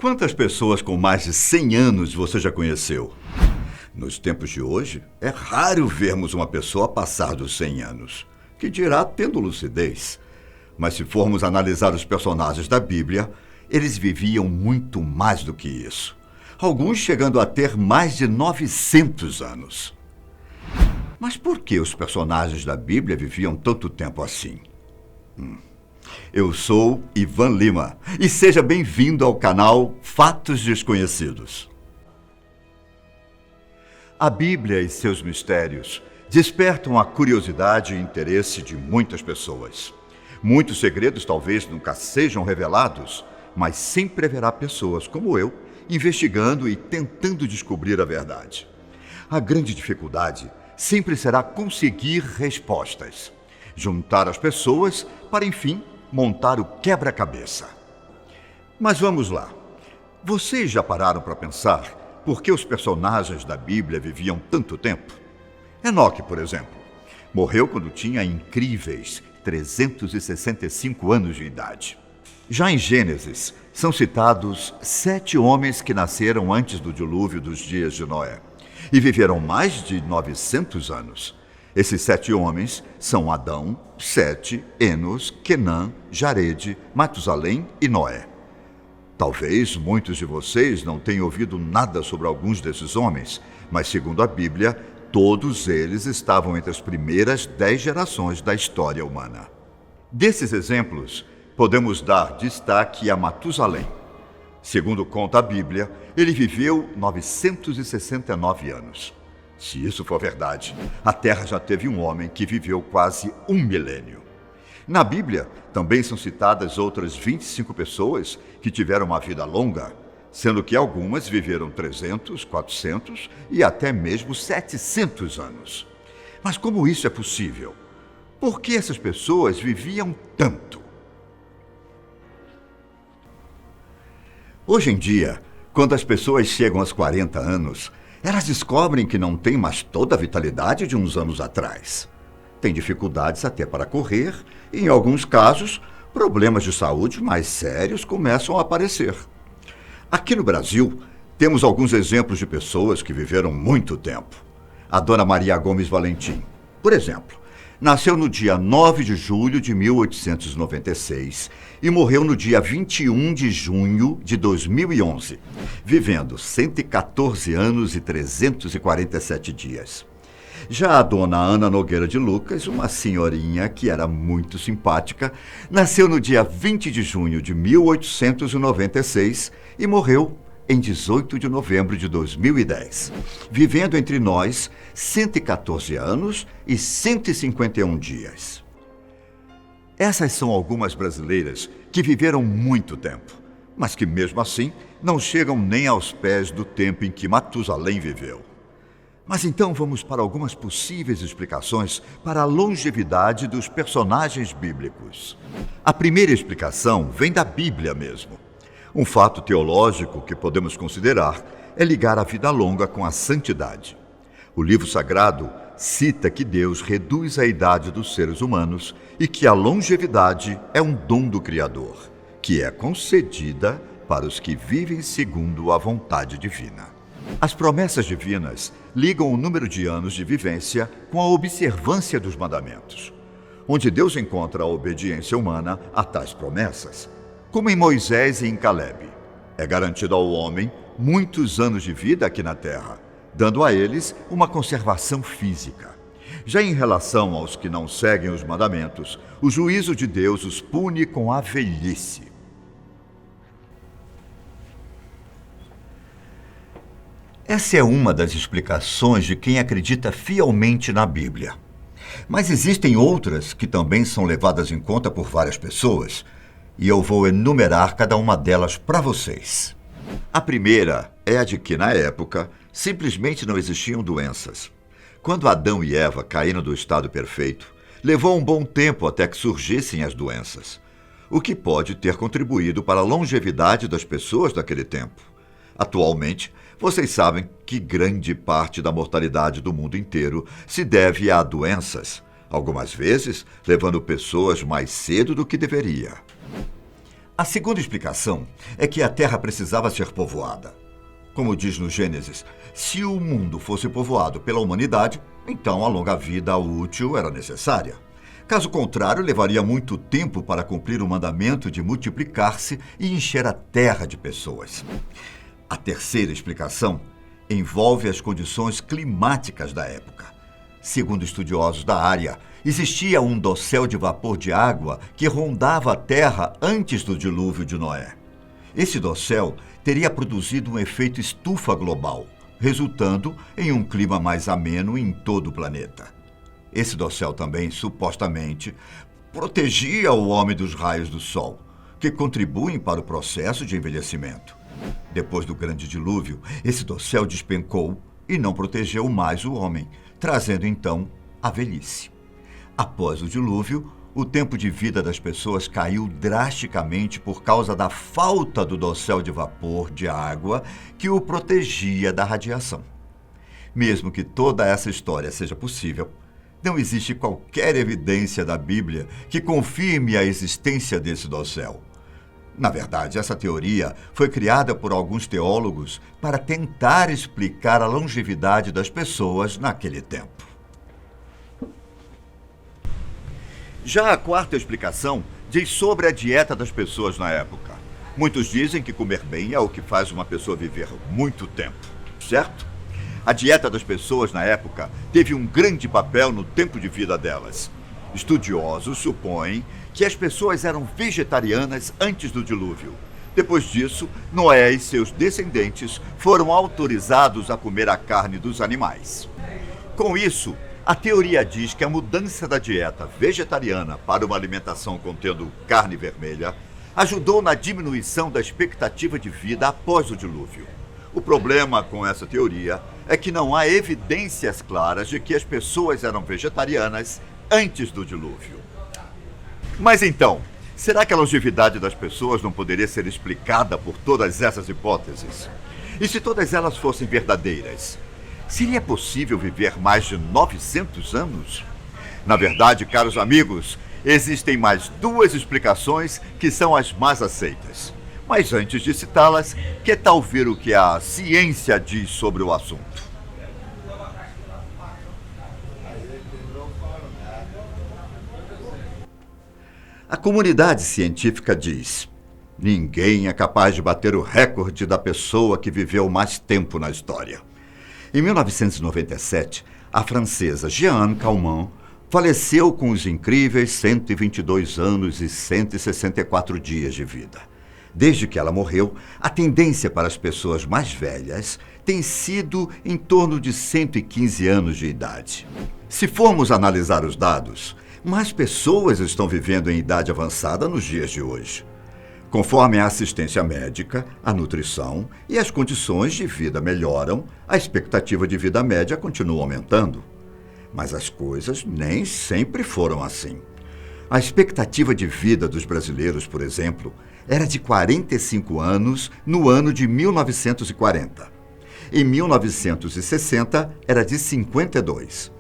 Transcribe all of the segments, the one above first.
Quantas pessoas com mais de 100 anos você já conheceu? Nos tempos de hoje, é raro vermos uma pessoa passar dos 100 anos, que dirá tendo lucidez. Mas se formos analisar os personagens da Bíblia, eles viviam muito mais do que isso. Alguns chegando a ter mais de 900 anos. Mas por que os personagens da Bíblia viviam tanto tempo assim? Eu sou Ivan Lima e seja bem-vindo ao canal Fatos Desconhecidos. A Bíblia e seus mistérios despertam a curiosidade e interesse de muitas pessoas. Muitos segredos talvez nunca sejam revelados, mas sempre haverá pessoas como eu investigando e tentando descobrir a verdade. A grande dificuldade sempre será conseguir respostas, juntar as pessoas para, enfim, montar o quebra-cabeça. Mas vamos lá. Vocês já pararam para pensar por que os personagens da Bíblia viviam tanto tempo? Enoque, por exemplo, morreu quando tinha incríveis 365 anos de idade. Já em Gênesis, são citados 7 homens que nasceram antes do dilúvio dos dias de Noé e viveram mais de 900 anos. Esses 7 homens são Adão, Sete, Enos, Quenã, Jarede, Matusalém e Noé. Talvez muitos de vocês não tenham ouvido nada sobre alguns desses homens, mas segundo a Bíblia, todos eles estavam entre as primeiras 10 gerações da história humana. Desses exemplos, podemos dar destaque a Matusalém. Segundo conta a Bíblia, ele viveu 969 anos. Se isso for verdade, a Terra já teve um homem que viveu quase 1 milênio. Na Bíblia, também são citadas outras 25 pessoas que tiveram uma vida longa, sendo que algumas viveram 300, 400 e até mesmo 700 anos. Mas como isso é possível? Por que essas pessoas viviam tanto? Hoje em dia, quando as pessoas chegam aos 40 anos, elas descobrem que não têm mais toda a vitalidade de uns anos atrás. Têm dificuldades até para correr e, em alguns casos, problemas de saúde mais sérios começam a aparecer. Aqui no Brasil, temos alguns exemplos de pessoas que viveram muito tempo. A Dona Maria Gomes Valentim, por exemplo, nasceu no dia 9 de julho de 1896 e morreu no dia 21 de junho de 2011, vivendo 114 anos e 347 dias. Já a dona Ana Nogueira de Lucas, uma senhorinha que era muito simpática, nasceu no dia 20 de junho de 1896 e morreu em 18 de novembro de 2010, vivendo entre nós 114 anos e 151 dias. Essas são algumas brasileiras que viveram muito tempo, mas que mesmo assim não chegam nem aos pés do tempo em que Matusalém viveu. Mas então vamos para algumas possíveis explicações para a longevidade dos personagens bíblicos. A primeira explicação vem da Bíblia mesmo. Um fato teológico que podemos considerar é ligar a vida longa com a santidade. O livro sagrado cita que Deus reduz a idade dos seres humanos e que a longevidade é um dom do Criador, que é concedida para os que vivem segundo a vontade divina. As promessas divinas ligam o número de anos de vivência com a observância dos mandamentos, onde Deus encontra a obediência humana a tais promessas, como em Moisés e em Calebe. É garantido ao homem muitos anos de vida aqui na terra, dando a eles uma conservação física. Já em relação aos que não seguem os mandamentos, o juízo de Deus os pune com a velhice. Essa é uma das explicações de quem acredita fielmente na Bíblia. Mas existem outras que também são levadas em conta por várias pessoas, e eu vou enumerar cada uma delas para vocês. A primeira é a de que, na época, simplesmente não existiam doenças. Quando Adão e Eva caíram do estado perfeito, levou um bom tempo até que surgissem as doenças, o que pode ter contribuído para a longevidade das pessoas daquele tempo. Atualmente, vocês sabem que grande parte da mortalidade do mundo inteiro se deve a doenças, algumas vezes levando pessoas mais cedo do que deveria. A segunda explicação é que a Terra precisava ser povoada. Como diz no Gênesis, se o mundo fosse povoado pela humanidade, então a longa vida útil era necessária. Caso contrário, levaria muito tempo para cumprir o mandamento de multiplicar-se e encher a terra de pessoas. A terceira explicação envolve as condições climáticas da época. Segundo estudiosos da área, existia um dossel de vapor de água que rondava a Terra antes do dilúvio de Noé. Esse dossel teria produzido um efeito estufa global, resultando em um clima mais ameno em todo o planeta. Esse dossel também, supostamente, protegia o homem dos raios do sol, que contribuem para o processo de envelhecimento. Depois do grande dilúvio, esse dossel despencou e não protegeu mais o homem, trazendo então a velhice. Após o dilúvio, o tempo de vida das pessoas caiu drasticamente por causa da falta do dossel de vapor de água que o protegia da radiação. Mesmo que toda essa história seja possível, não existe qualquer evidência da Bíblia que confirme a existência desse dossel. Na verdade, essa teoria foi criada por alguns teólogos para tentar explicar a longevidade das pessoas naquele tempo. Já a quarta explicação diz sobre a dieta das pessoas na época. Muitos dizem que comer bem é o que faz uma pessoa viver muito tempo, certo? A dieta das pessoas na época teve um grande papel no tempo de vida delas. Estudiosos supõem que as pessoas eram vegetarianas antes do dilúvio. Depois disso, Noé e seus descendentes foram autorizados a comer a carne dos animais. Com isso, a teoria diz que a mudança da dieta vegetariana para uma alimentação contendo carne vermelha ajudou na diminuição da expectativa de vida após o dilúvio. O problema com essa teoria é que não há evidências claras de que as pessoas eram vegetarianas antes do dilúvio. Mas então, será que a longevidade das pessoas não poderia ser explicada por todas essas hipóteses? E se todas elas fossem verdadeiras? Seria possível viver mais de 900 anos? Na verdade, caros amigos, existem mais duas explicações que são as mais aceitas. Mas antes de citá-las, que tal ver o que a ciência diz sobre o assunto? A comunidade científica diz: ninguém é capaz de bater o recorde da pessoa que viveu mais tempo na história. Em 1997, a francesa Jeanne Calment faleceu com os incríveis 122 anos e 164 dias de vida. Desde que ela morreu, a tendência para as pessoas mais velhas tem sido em torno de 115 anos de idade. Se formos analisar os dados, mais pessoas estão vivendo em idade avançada nos dias de hoje. Conforme a assistência médica, a nutrição e as condições de vida melhoram, a expectativa de vida média continua aumentando. Mas as coisas nem sempre foram assim. A expectativa de vida dos brasileiros, por exemplo, era de 45 anos no ano de 1940. Em 1960, era de 52.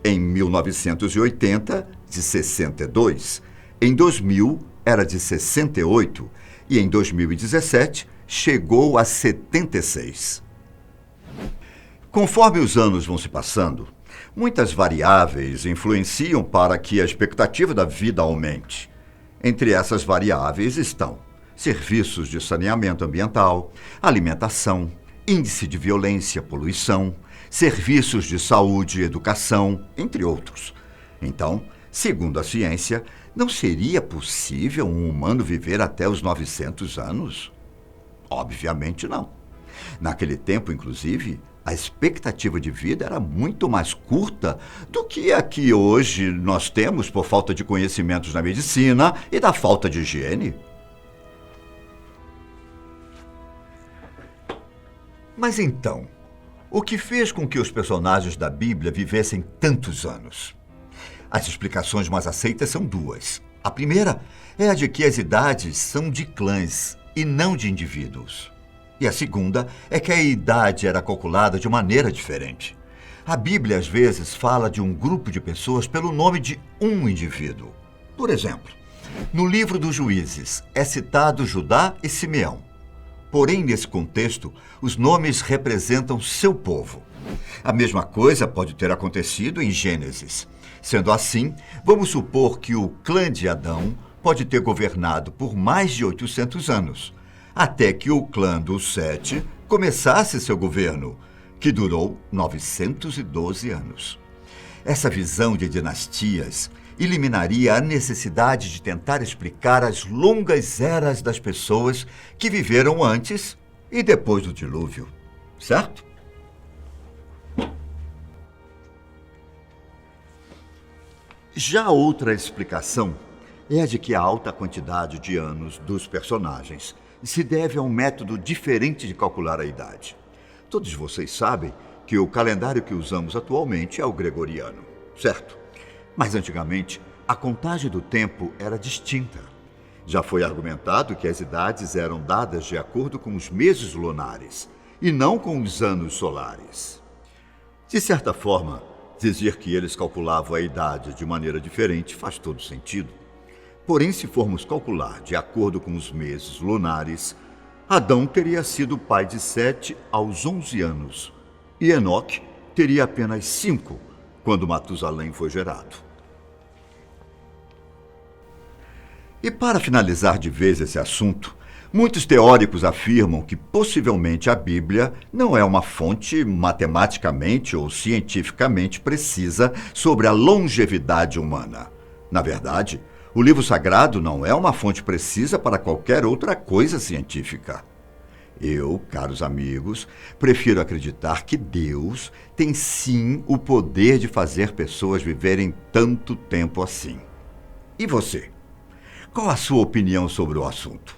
Em 1980, de 62. Em 2000, era de 68. E em 2017, chegou a 76. Conforme os anos vão se passando, muitas variáveis influenciam para que a expectativa da vida aumente. Entre essas variáveis estão serviços de saneamento ambiental, alimentação, índice de violência, poluição, serviços de saúde e educação, entre outros. Então, segundo a ciência, não seria possível um humano viver até os 900 anos? Obviamente não. Naquele tempo, inclusive, a expectativa de vida era muito mais curta do que a que hoje nós temos por falta de conhecimentos na medicina e da falta de higiene. Mas então, o que fez com que os personagens da Bíblia vivessem tantos anos? As explicações mais aceitas são duas. A primeira é a de que as idades são de clãs e não de indivíduos. E a segunda é que a idade era calculada de maneira diferente. A Bíblia, às vezes, fala de um grupo de pessoas pelo nome de um indivíduo. Por exemplo, No livro dos Juízes é citado Judá e Simeão. Porém, nesse contexto, os nomes representam seu povo. A mesma coisa pode ter acontecido em Gênesis. Sendo assim, vamos supor que o clã de Adão pode ter governado por mais de 800 anos, até que o clã dos Sete começasse seu governo, que durou 912 anos. Essa visão de dinastias eliminaria a necessidade de tentar explicar as longas eras das pessoas que viveram antes e depois do dilúvio, certo? Já outra explicação é a de que a alta quantidade de anos dos personagens se deve a um método diferente de calcular a idade. Todos vocês sabem que o calendário que usamos atualmente é o gregoriano, certo? Mas antigamente, a contagem do tempo era distinta. Já foi argumentado que as idades eram dadas de acordo com os meses lunares e não com os anos solares. De certa forma, dizer que eles calculavam a idade de maneira diferente faz todo sentido. Porém, se formos calcular de acordo com os meses lunares, Adão teria sido pai de Sete aos 11 anos e Enoque teria apenas 5 quando Matusalém foi gerado. E para finalizar de vez esse assunto, muitos teóricos afirmam que possivelmente a Bíblia não é uma fonte matematicamente ou cientificamente precisa sobre a longevidade humana. Na verdade, o livro sagrado não é uma fonte precisa para qualquer outra coisa científica. Eu, caros amigos, prefiro acreditar que Deus tem sim o poder de fazer pessoas viverem tanto tempo assim. E você? Qual a sua opinião sobre o assunto?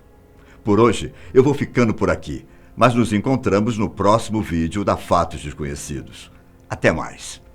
Por hoje, eu vou ficando por aqui, mas nos encontramos no próximo vídeo da Fatos Desconhecidos. Até mais!